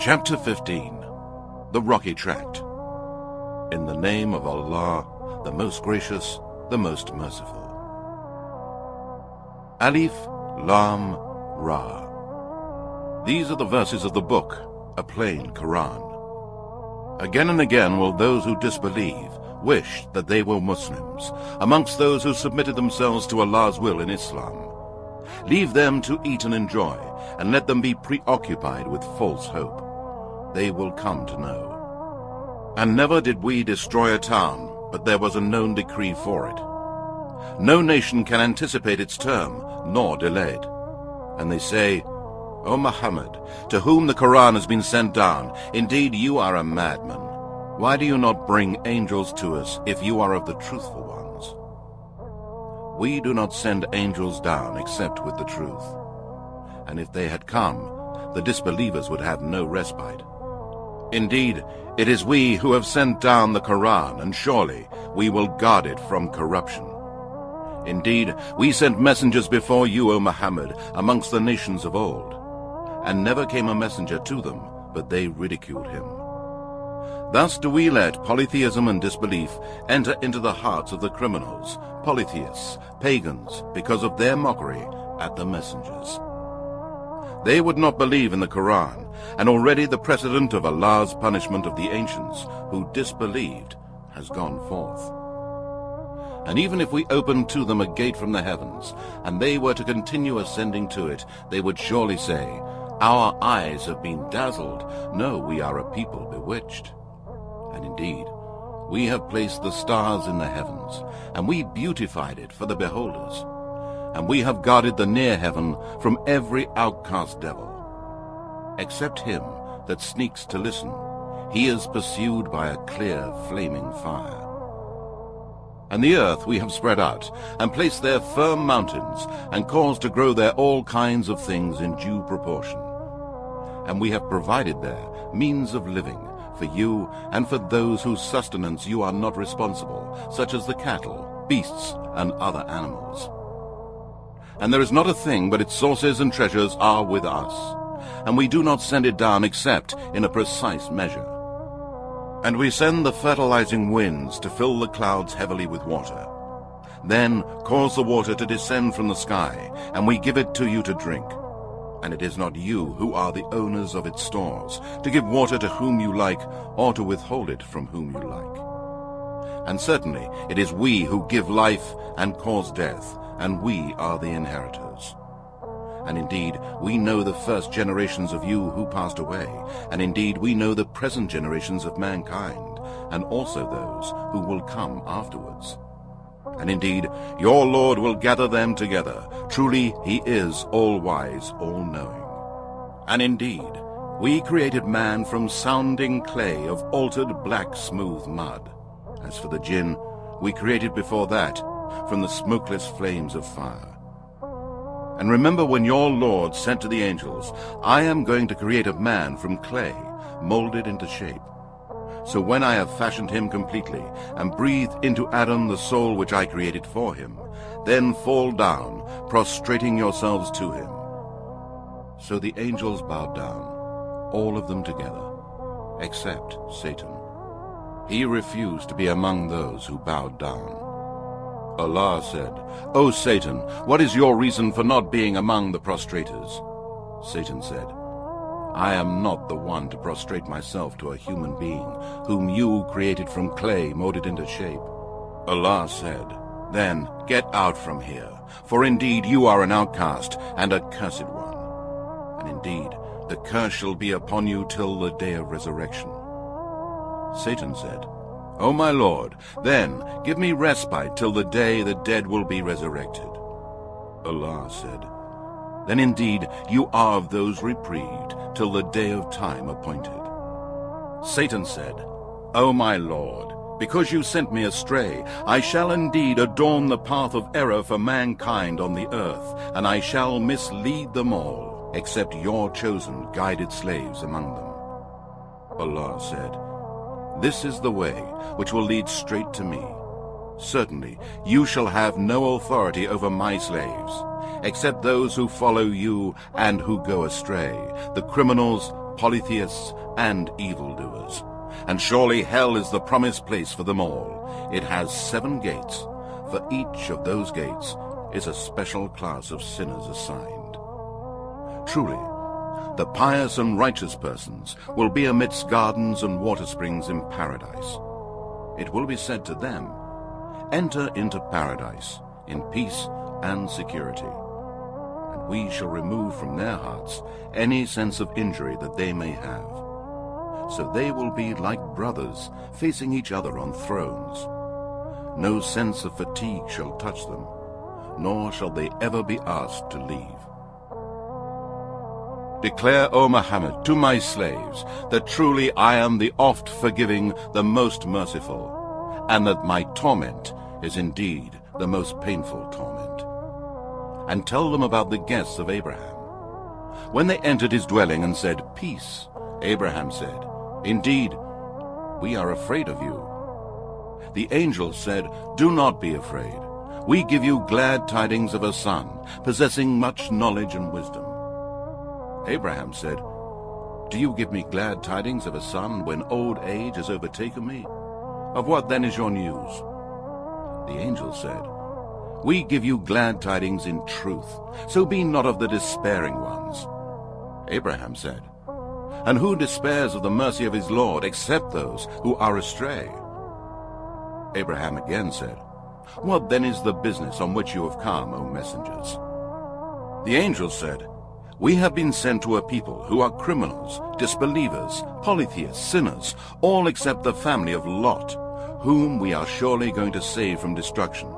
Chapter 15. The Rocky Tract. In the name of Allah, the most gracious, the most merciful. Alif, Lam, Ra. These are the verses of the book, a plain Quran. Again and again will those who disbelieve wish that they were Muslims, amongst those who submitted themselves to Allah's will in Islam. Leave them to eat and enjoy, and let them be preoccupied with false hope. They will come to know. And never did we destroy a town, but there was a known decree for it. No nation can anticipate its term, nor delay it. And they say, O Muhammad, to whom the Quran has been sent down, indeed you are a madman. Why do you not bring angels to us if you are of the truthful ones? We do not send angels down except with the truth. And if they had come, the disbelievers would have no respite. Indeed, it is we who have sent down the Quran, and surely we will guard it from corruption. Indeed, we sent messengers before you, O Muhammad, amongst the nations of old. And never came a messenger to them, but they ridiculed him. Thus do we let polytheism and disbelief enter into the hearts of the criminals, polytheists, pagans, because of their mockery at the messengers. They would not believe in the Quran, and already the precedent of Allah's punishment of the ancients who disbelieved has gone forth. And even if we opened to them a gate from the heavens, and they were to continue ascending to it, they would surely say, Our eyes have been dazzled. No, we are a people bewitched. And indeed, we have placed the stars in the heavens, and we beautified it for the beholders. And we have guarded the near heaven from every outcast devil. Except him that sneaks to listen, he is pursued by a clear, flaming fire. And the earth we have spread out, and placed there firm mountains, and caused to grow there all kinds of things in due proportion. And we have provided there means of living, for you and for those whose sustenance you are not responsible, such as the cattle, beasts, and other animals. And there is not a thing but its sources and treasures are with us, and we do not send it down except in a precise measure. And we send the fertilizing winds to fill the clouds heavily with water. Then cause the water to descend from the sky, and we give it to you to drink. And it is not you who are the owners of its stores, to give water to whom you like, or to withhold it from whom you like. And certainly it is we who give life and cause death, and we are the inheritors. And indeed, we know the first generations of you who passed away, and indeed we know the present generations of mankind, and also those who will come afterwards. And indeed, your Lord will gather them together. Truly, he is all-wise, all-knowing. And indeed, we created man from sounding clay of altered black smooth mud. As for the jinn, we created before that from the smokeless flames of fire. And remember when your Lord said to the angels, I am going to create a man from clay, molded into shape. So when I have fashioned him completely, and breathed into Adam the soul which I created for him, then fall down, prostrating yourselves to him. So the angels bowed down, all of them together, except Satan. He refused to be among those who bowed down. Allah said, O Satan, what is your reason for not being among the prostrators? Satan said, I am not the one to prostrate myself to a human being, whom you created from clay molded into shape. Allah said, Then get out from here, for indeed you are an outcast and a cursed one. And indeed, the curse shall be upon you till the day of resurrection. Satan said, O my Lord, then give me respite till the day the dead will be resurrected. Allah said, Then indeed you are of those reprieved till the day of time appointed. Satan said, O my Lord, because you sent me astray, I shall indeed adorn the path of error for mankind on the earth, and I shall mislead them all, except your chosen guided slaves among them. Allah said, This is the way which will lead straight to me. Certainly you shall have no authority over my slaves, except those who follow you and who go astray, the criminals, polytheists and evildoers. And surely hell is the promised place for them all. It has 7 gates. For each of those gates is a special class of sinners assigned. Truly, the pious and righteous persons will be amidst gardens and water springs in paradise. It will be said to them, "Enter into paradise in peace and security." And we shall remove from their hearts any sense of injury that they may have. So they will be like brothers facing each other on thrones. No sense of fatigue shall touch them, nor shall they ever be asked to leave. Declare, O Muhammad, to my slaves, that truly I am the oft-forgiving, the most merciful, and that my torment is indeed the most painful torment. And tell them about the guests of Abraham. When they entered his dwelling and said, "Peace," Abraham said, "Indeed, we are afraid of you." The angel said, "Do not be afraid. We give you glad tidings of a son, possessing much knowledge and wisdom." Abraham said, "Do you give me glad tidings of a son when old age has overtaken me? Of what then is your news?" The angel said, "We give you glad tidings in truth, so be not of the despairing ones." Abraham said, "And who despairs of the mercy of his Lord except those who are astray?" Abraham again said, "What then is the business on which you have come, O messengers?" The angel said, "We have been sent to a people who are criminals, disbelievers, polytheists, sinners, all except the family of Lot, whom we are surely going to save from destruction,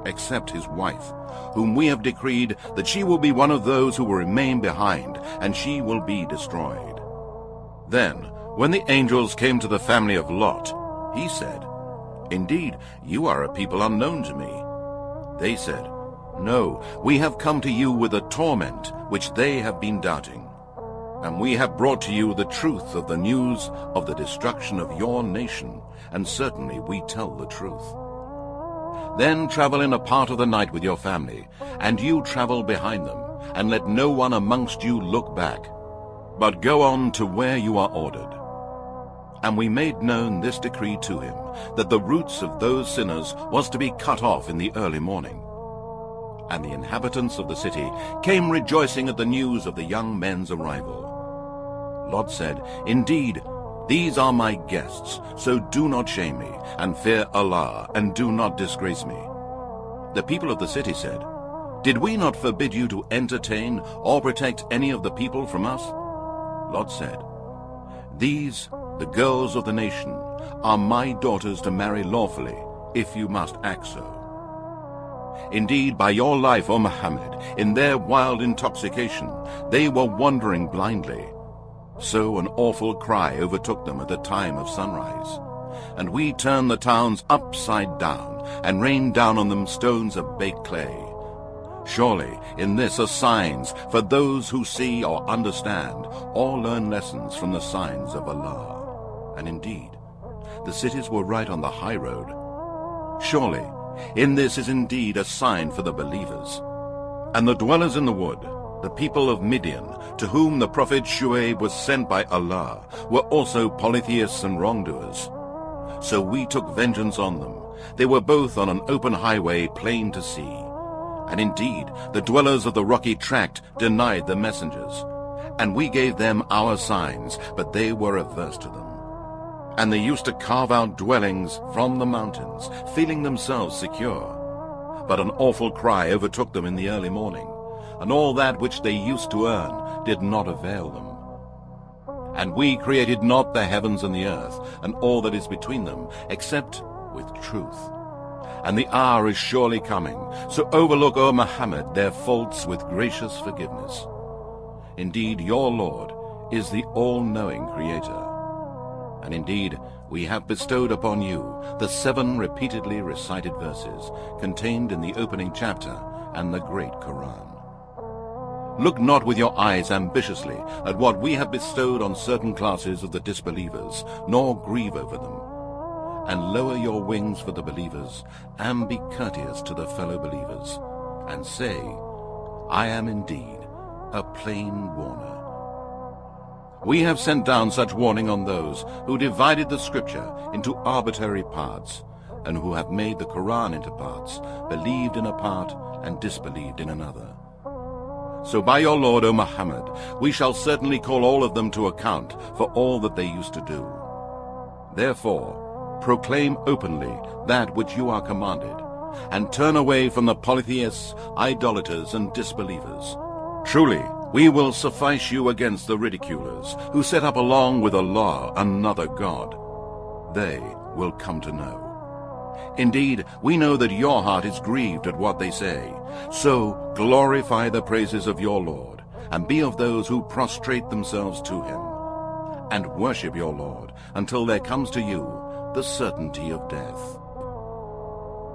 except his wife, whom we have decreed that she will be one of those who will remain behind, and she will be destroyed." Then, when the angels came to the family of Lot, he said, "Indeed, you are a people unknown to me." They said, "No, we have come to you with a torment which they have been doubting. And we have brought to you the truth of the news of the destruction of your nation, and certainly we tell the truth. Then travel in a part of the night with your family, and you travel behind them, and let no one amongst you look back, but go on to where you are ordered." And we made known this decree to him, that the roots of those sinners was to be cut off in the early morning. And the inhabitants of the city came rejoicing at the news of the young men's arrival. Lot said, "Indeed, these are my guests, so do not shame me, and fear Allah, and do not disgrace me." The people of the city said, "Did we not forbid you to entertain or protect any of the people from us?" Lot said, "These, the girls of the nation, are my daughters to marry lawfully, if you must act so. Indeed, by your life, O Muhammad, in their wild intoxication, they were wandering blindly. So an awful cry overtook them at the time of sunrise. And we turned the towns upside down, and rained down on them stones of baked clay. Surely in this are signs for those who see or understand, or learn lessons from the signs of Allah. And indeed, the cities were right on the high road. Surely in this is indeed a sign for the believers. And the dwellers in the wood, the people of Midian, to whom the prophet Shu'aib was sent by Allah, were also polytheists and wrongdoers. So we took vengeance on them. They were both on an open highway, plain to see. And indeed, the dwellers of the rocky tract denied the messengers. And we gave them our signs, but they were averse to them. And they used to carve out dwellings from the mountains, feeling themselves secure. But an awful cry overtook them in the early morning, and all that which they used to earn did not avail them. And we created not the heavens and the earth, and all that is between them, except with truth. And the hour is surely coming, so overlook, O Muhammad, their faults with gracious forgiveness. Indeed, your Lord is the all-knowing Creator. And indeed, we have bestowed upon you the 7 repeatedly recited verses contained in the opening chapter and the great Quran. Look not with your eyes ambitiously at what we have bestowed on certain classes of the disbelievers, nor grieve over them. And lower your wings for the believers, and be courteous to the fellow believers, and say, I am indeed a plain warner. We have sent down such warning on those who divided the scripture into arbitrary parts, and who have made the Quran into parts, believed in a part and disbelieved in another. So by your Lord, O Muhammad, we shall certainly call all of them to account for all that they used to do. Therefore, proclaim openly that which you are commanded, and turn away from the polytheists, idolaters, and disbelievers. Truly, we will suffice you against the ridiculers, who set up along with Allah another God. They will come to know. Indeed, we know that your heart is grieved at what they say. So glorify the praises of your Lord, and be of those who prostrate themselves to him. And worship your Lord until there comes to you the certainty of death.